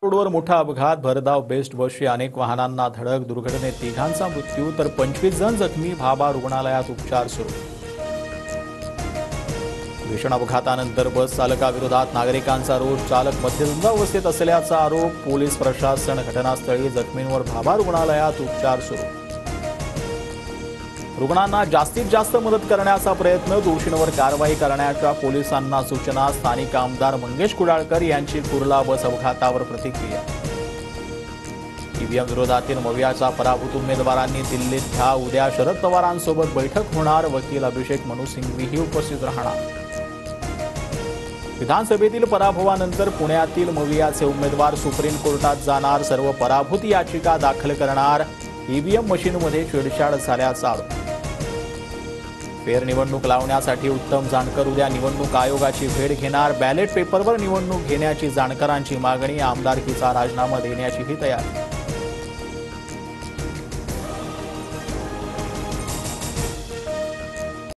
रोडवर मोठा अपघात, भरधाव बेस्ट बसची अनेक वाहनांना धडक, दुर्घटनेत तिघांचा मृत्यू तर 25 जण जखमी, भाभा रुग्णालयात उपचार सुरू. भीषण अपघातानंतर बस चालकाविरोधात नागरिकांचा रोष, चालक मद्यधुंदावस्थेत असल्याचा आरोप, पोलीस प्रशासन घटनास्थळी, जखमींवर भाभा रुग्णालयात उपचार सुरू. रुग्णांना जास्तीत जास्त मदत करण्याचा प्रयत्न, दोषींवर कारवाई करण्याच्या पोलिसांना सूचना. स्थानिक आमदार मंगेश कुडाळकर यांची कुर्ला बस अपघातावर प्रतिक्रिया. ईव्हीएम विरोधातील मवियाचा पराभूत उमेदवारांनी दिल्लीत घ्या, उद्या शरद पवारांसोबत बैठक होणार, वकील अभिषेक मनु सिंघवीही उपस्थित राहणार. विधानसभेतील पराभवानंतर पुण्यातील मवियाचे उमेदवार सुप्रीम कोर्टात जाणार, सर्व पराभूत याचिका दाखल करणार. ईव्हीएम मशीनमध्ये छेडछाड झाल्याचा आरोप. फेरनिवडणूक लावण्यासाठी उत्तम जानकर उद्या निवडणूक आयोगाची भेट घेणार, बॅलेट पेपरवर निवडणूक घेण्याची जानकरांची मागणी, आमदारकीचा राजीनामा देण्याचीही तयारी.